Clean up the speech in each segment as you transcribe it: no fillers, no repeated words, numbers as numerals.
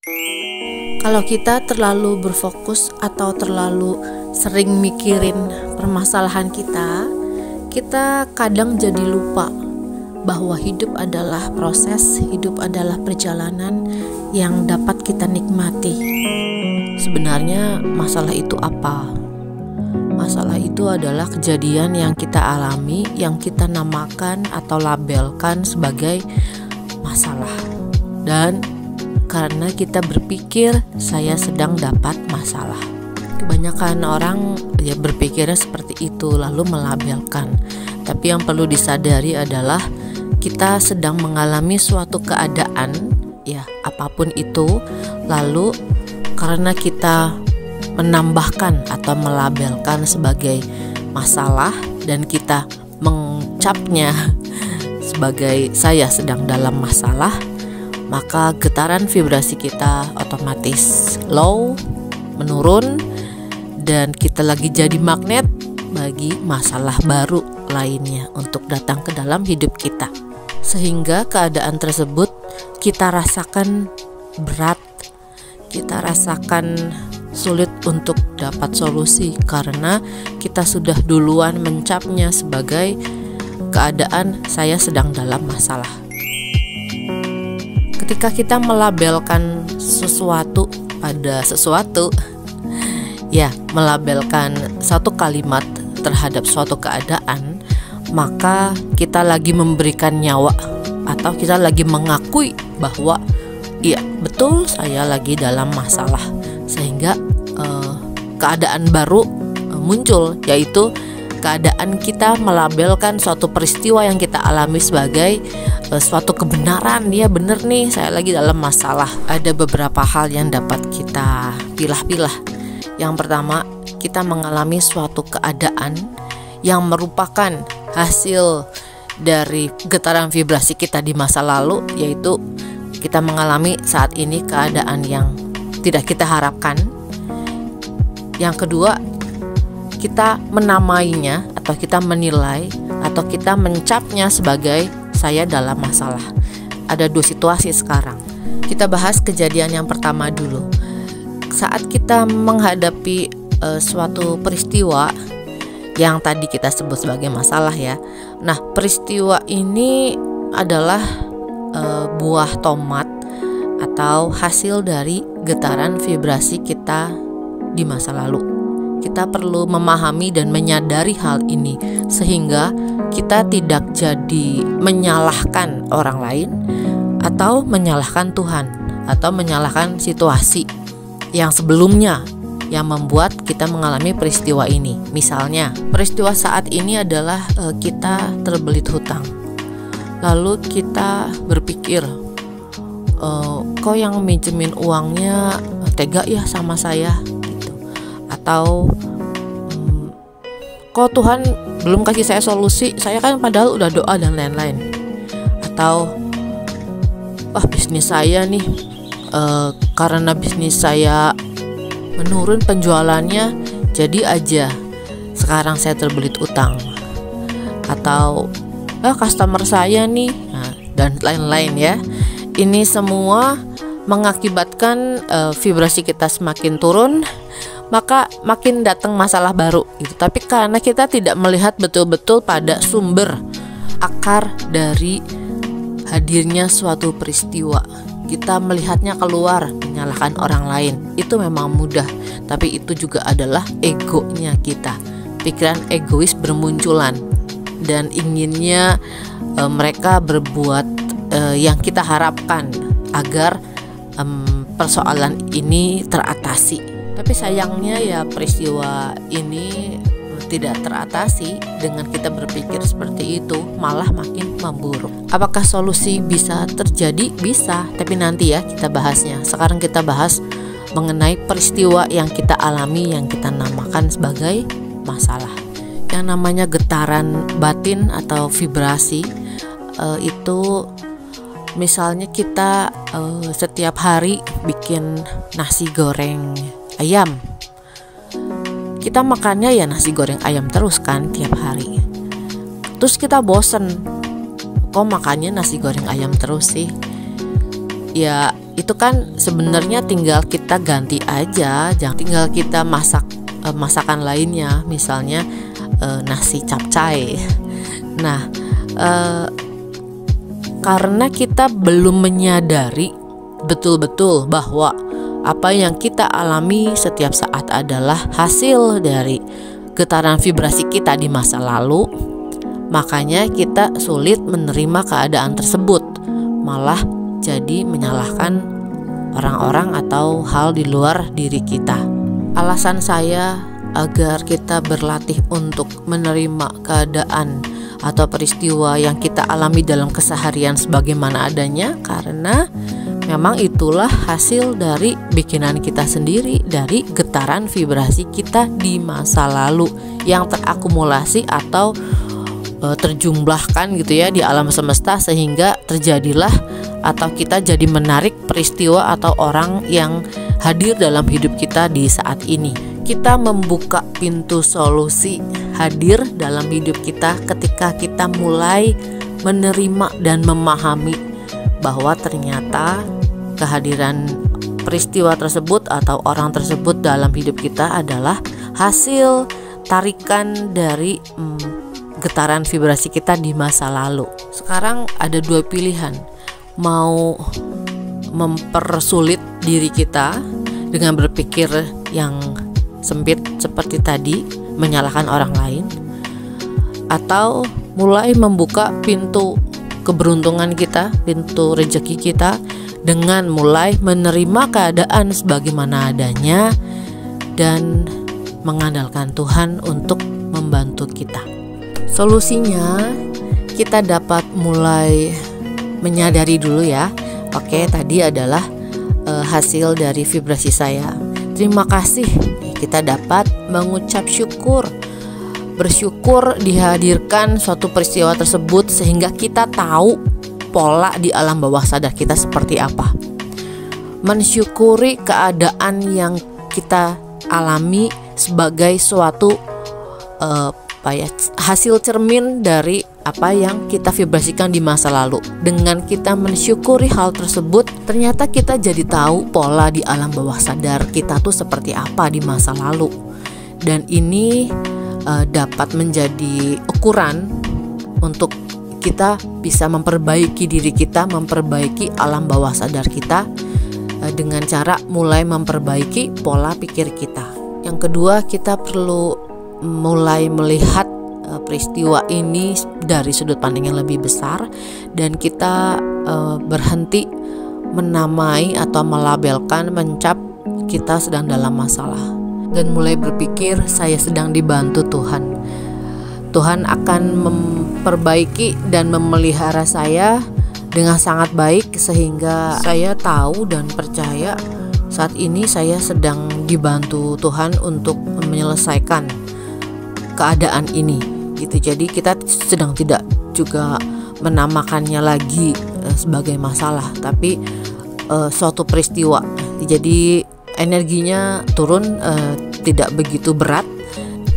Kalau kita terlalu berfokus atau terlalu sering mikirin permasalahan kita kadang jadi lupa bahwa hidup adalah proses, hidup adalah perjalanan yang dapat kita nikmati. Sebenarnya masalah itu apa? Masalah itu adalah kejadian yang kita alami, yang kita namakan atau labelkan sebagai masalah. Dan karena kita berpikir saya sedang dapat masalah. Kebanyakan orang ya berpikirnya seperti itu lalu melabelkan. Tapi yang perlu disadari adalah kita sedang mengalami suatu keadaan ya apapun itu, lalu karena kita menambahkan atau melabelkan sebagai masalah dan kita mengcapnya sebagai saya sedang dalam masalah, maka getaran vibrasi kita otomatis low, menurun, dan kita lagi jadi magnet bagi masalah baru lainnya untuk datang ke dalam hidup kita. Sehingga keadaan tersebut kita rasakan berat, kita rasakan sulit untuk dapat solusi karena kita sudah duluan mencapnya sebagai keadaan saya sedang dalam masalah. Ketika kita melabelkan sesuatu pada sesuatu, ya melabelkan satu kalimat terhadap suatu keadaan, maka kita lagi memberikan nyawa atau kita lagi mengakui bahwa iya betul saya lagi dalam masalah, sehingga keadaan baru muncul, yaitu keadaan kita melabelkan suatu peristiwa yang kita alami sebagai suatu kebenaran. Ya bener nih, saya lagi dalam masalah. Ada beberapa hal yang dapat kita pilah-pilah. Yang pertama, kita mengalami suatu keadaan yang merupakan hasil dari getaran vibrasi kita di masa lalu, yaitu kita mengalami saat ini keadaan yang tidak kita harapkan. Yang kedua, kita menamainya atau kita menilai atau kita mencapnya sebagai saya dalam masalah. Ada dua situasi sekarang. Kita bahas kejadian yang pertama dulu. Saat kita menghadapi suatu peristiwa yang tadi kita sebut sebagai masalah ya. Nah, peristiwa ini adalah buah tomat atau hasil dari getaran vibrasi kita di masa lalu. Kita perlu memahami dan menyadari hal ini sehingga kita tidak jadi menyalahkan orang lain atau menyalahkan Tuhan atau menyalahkan situasi yang sebelumnya yang membuat kita mengalami peristiwa ini. Misalnya, peristiwa saat ini adalah kita terbelit hutang. Lalu kita berpikir, kok yang minjemin uangnya tega ya sama saya gitu. Atau kok Tuhan belum kasih saya solusi, saya kan padahal udah doa dan lain-lain. Atau wah bisnis saya nih karena bisnis saya menurun penjualannya, jadi aja sekarang saya terbelit utang. Atau customer saya nih, dan lain-lain ya. Ini semua mengakibatkan vibrasi kita semakin turun, maka makin datang masalah baru gitu. Tapi karena kita tidak melihat betul-betul pada sumber akar dari hadirnya suatu peristiwa, kita melihatnya keluar, menyalahkan orang lain. Itu memang mudah, tapi itu juga adalah egonya kita. Pikiran egois bermunculan dan inginnya mereka berbuat yang kita harapkan agar persoalan ini teratasi. Tapi sayangnya ya peristiwa ini tidak teratasi. Dengan kita berpikir seperti itu, malah makin memburuk. Apakah solusi bisa terjadi? Bisa, tapi nanti ya kita bahasnya. Sekarang kita bahas mengenai peristiwa yang kita alami, yang kita namakan sebagai masalah. Yang namanya getaran batin atau vibrasi itu misalnya kita setiap hari bikin nasi goreng ayam. Kita makannya ya nasi goreng ayam terus kan tiap hari. Terus kita bosen, kok makannya nasi goreng ayam terus sih? Ya itu kan sebenarnya tinggal kita ganti aja, jangan tinggal kita masak masakan lainnya, misalnya nasi capcay. Nah, karena kita belum menyadari betul-betul bahwa apa yang kita alami setiap saat adalah hasil dari getaran vibrasi kita di masa lalu, makanya kita sulit menerima keadaan tersebut, malah jadi menyalahkan orang-orang atau hal di luar diri kita. Alasan saya agar kita berlatih untuk menerima keadaan atau peristiwa yang kita alami dalam keseharian sebagaimana adanya, karena memang itulah hasil dari bikinan kita sendiri, dari getaran vibrasi kita di masa lalu yang terakumulasi atau terjumlahkan gitu ya di alam semesta, sehingga terjadilah atau kita jadi menarik peristiwa atau orang yang hadir dalam hidup kita di saat ini. Kita membuka pintu solusi hadir dalam hidup kita ketika kita mulai menerima dan memahami bahwa ternyata kehadiran peristiwa tersebut atau orang tersebut dalam hidup kita adalah hasil tarikan dari getaran vibrasi kita di masa lalu. Sekarang ada dua pilihan, mau mempersulit diri kita dengan berpikir yang sempit seperti tadi, menyalahkan orang lain, atau mulai membuka pintu keberuntungan kita, pintu rezeki kita dengan mulai menerima keadaan sebagaimana adanya dan mengandalkan Tuhan untuk membantu kita. Solusinya kita dapat mulai menyadari dulu ya. Oke, tadi adalah hasil dari vibrasi saya. Terima kasih. Kita dapat mengucap syukur, bersyukur dihadirkan suatu peristiwa tersebut sehingga kita tahu pola di alam bawah sadar kita seperti apa. Mensyukuri keadaan yang kita alami sebagai suatu hasil cermin dari apa yang kita vibrasikan di masa lalu. Dengan kita mensyukuri hal tersebut, ternyata kita jadi tahu pola di alam bawah sadar kita tuh seperti apa di masa lalu. Dan ini dapat menjadi ukuran untuk kita bisa memperbaiki diri kita, memperbaiki alam bawah sadar kita dengan cara mulai memperbaiki pola pikir kita. Yang kedua, kita perlu mulai melihat peristiwa ini dari sudut pandang yang lebih besar, dan kita berhenti menamai atau melabelkan, mencap kita sedang dalam masalah, dan mulai berpikir saya sedang dibantu Tuhan. Tuhan akan memperbaiki dan memelihara saya dengan sangat baik, sehingga saya tahu dan percaya saat ini saya sedang dibantu Tuhan untuk menyelesaikan keadaan ini gitu. Jadi kita sedang tidak juga menamakannya lagi sebagai masalah, tapi suatu peristiwa. Jadi energinya turun, tidak begitu berat,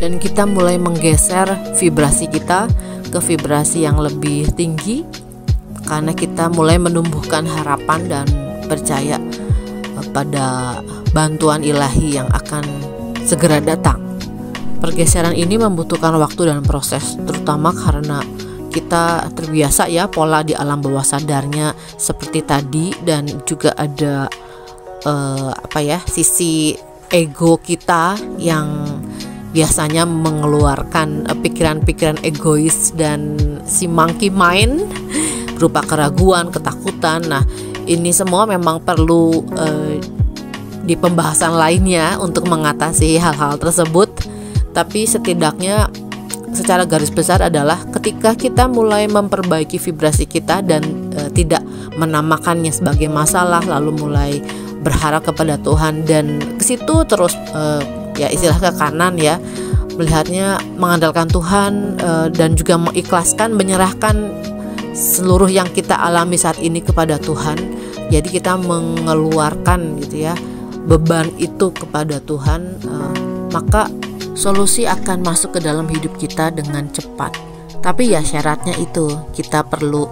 dan kita mulai menggeser vibrasi kita ke vibrasi yang lebih tinggi karena kita mulai menumbuhkan harapan dan percaya pada bantuan ilahi yang akan segera datang. Pergeseran ini membutuhkan waktu dan proses, terutama karena kita terbiasa ya pola di alam bawah sadarnya seperti tadi, dan juga ada sisi ego kita yang biasanya mengeluarkan pikiran-pikiran egois dan si monkey mind berupa keraguan, ketakutan. Nah, ini semua memang perlu di pembahasan lainnya untuk mengatasi hal-hal tersebut. Tapi setidaknya secara garis besar adalah ketika kita mulai memperbaiki vibrasi kita dan tidak menamakannya sebagai masalah, lalu mulai berharap kepada Tuhan dan ke situ terus istilah ke kanan ya, melihatnya mengandalkan Tuhan dan juga mengikhlaskan, menyerahkan seluruh yang kita alami saat ini kepada Tuhan. Jadi kita mengeluarkan gitu ya beban itu kepada Tuhan, maka solusi akan masuk ke dalam hidup kita dengan cepat. Tapi ya syaratnya itu, kita perlu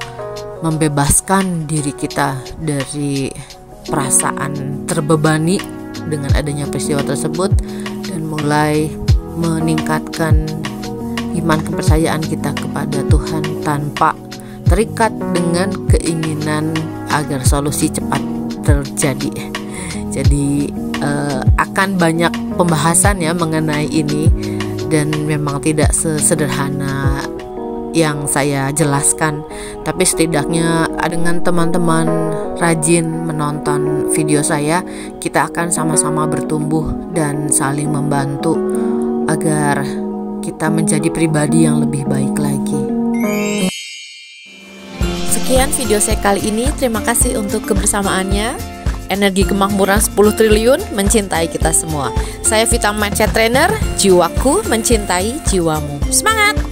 membebaskan diri kita dari perasaan terbebani dengan adanya peristiwa tersebut, dan mulai meningkatkan iman kepercayaan kita kepada Tuhan tanpa terikat dengan keinginan agar solusi cepat terjadi. Jadi akan banyak pembahasan ya mengenai ini, dan memang tidak sesederhana yang saya jelaskan, tapi setidaknya dengan teman-teman rajin menonton video saya, kita akan sama-sama bertumbuh dan saling membantu agar kita menjadi pribadi yang lebih baik lagi. Sekian video saya kali ini, terima kasih untuk kebersamaannya. Energi kemakmuran 10 triliun mencintai kita semua. Saya Vita Mindset Trainer, jiwaku mencintai jiwamu. Semangat!